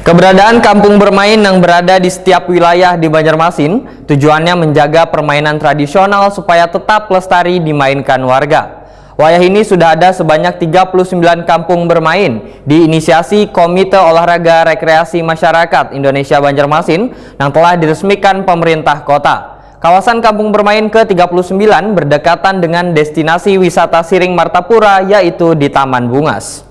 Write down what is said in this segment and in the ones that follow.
Keberadaan kampung bermain yang berada di setiap wilayah di Banjarmasin tujuannya menjaga permainan tradisional supaya tetap lestari dimainkan warga. Wayah ini sudah ada sebanyak 39 kampung bermain diinisiasi Komite Olahraga Rekreasi Masyarakat Indonesia Banjarmasin yang telah diresmikan pemerintah kota. Kawasan kampung bermain ke-39 berdekatan dengan destinasi wisata Siring Martapura, yaitu di Taman Bungas.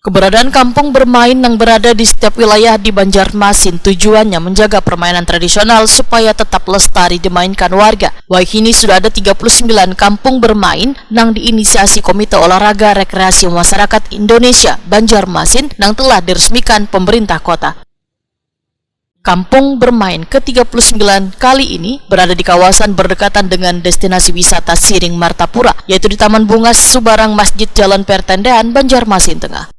Keberadaan kampung bermain yang berada di setiap wilayah di Banjarmasin tujuannya menjaga permainan tradisional supaya tetap lestari dimainkan warga. Kini sudah ada 39 kampung bermain yang diinisiasi Komite Olahraga Rekreasi Masyarakat Indonesia Banjarmasin yang telah diresmikan pemerintah kota. Kampung bermain ke-39 kali ini berada di kawasan berdekatan dengan destinasi wisata Siring Martapura, yaitu di Taman Bungas, Subarang Masjid Jalan Pertendean, Banjarmasin Tengah.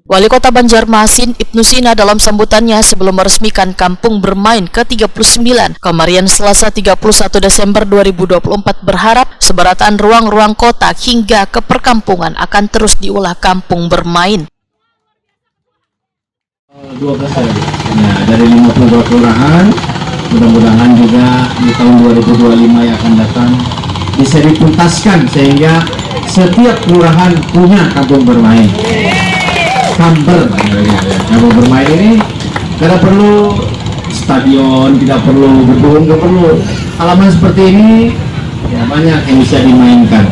Wali Kota Banjarmasin Ibnu Sina dalam sambutannya sebelum meresmikan kampung bermain ke-39 kemarin Selasa 31 Desember 2024 berharap sebaratan ruang-ruang kota hingga ke perkampungan akan terus diolah kampung bermain. 12 hari. Nah, dari 52 kelurahan, mudah-mudahan juga di tahun 2025 yang akan datang bisa dituntaskan sehingga setiap kelurahan punya kampung bermain. Kamper, kampung bermain ini tidak perlu stadion, tidak perlu gedung, tidak perlu halaman seperti ini, ya banyak yang bisa dimainkan.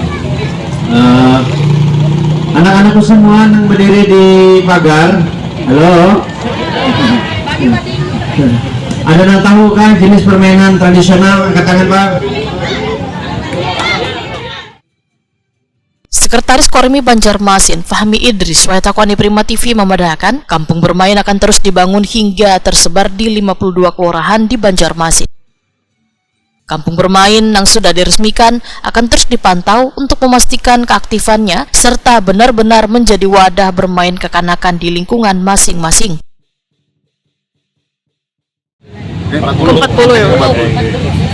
Anak-anakku semua yang berdiri di pagar, halo. Ada yang tahu kan jenis permainan tradisional? Angkat tangan, Pak. Sekretaris Kormi Banjarmasin Fahmi Idris Wayatakwani Prima TV memadakan kampung bermain akan terus dibangun hingga tersebar di 52 kelurahan di Banjarmasin. Kampung bermain yang sudah diresmikan akan terus dipantau untuk memastikan keaktifannya serta benar-benar menjadi wadah bermain kekanakan di lingkungan masing-masing. 40 ya?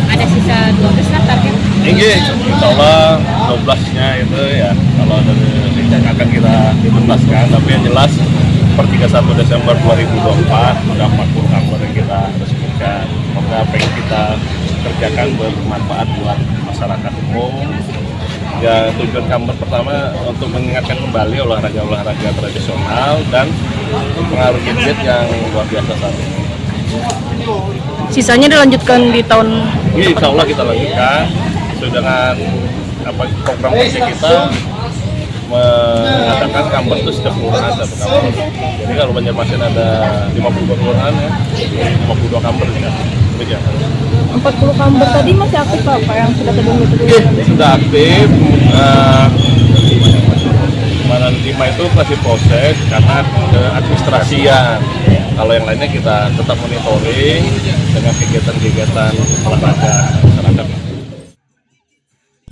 Ada sisa 12 lah target. Insya Allah 12-nya itu ya kalau dari akan kita tuntaskan, tapi yang jelas per 31 Desember 2024 sudah 40 kamar yang kita resmikan. Semoga apa yang kita kerjakan bermanfaat buat masyarakat umum. Ya, tujuan kamar pertama untuk mengingatkan kembali olahraga tradisional dan pengaruh gadget yang luar biasa saat ini. Sisanya dilanjutkan di tahun. Insya Allah kita lanjutkan dengan program kerja kita mengadakan kamar itu setiap kelurahan satu kamar. Jadi kalau Banjarmasin ada 52 kelurahan ya, 52 kamar ya. 40 kamar tadi masih aktif Pak yang sudah terbentuk? Sudah aktif. Mana 5 itu masih proses karena administrasian. Kalau yang lainnya kita tetap monitoring dengan kegiatan-kegiatan olahraga masyarakat.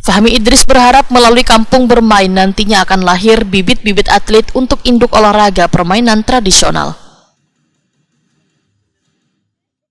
Fahmi Idris berharap melalui kampung bermain nantinya akan lahir bibit-bibit atlet untuk induk olahraga permainan tradisional.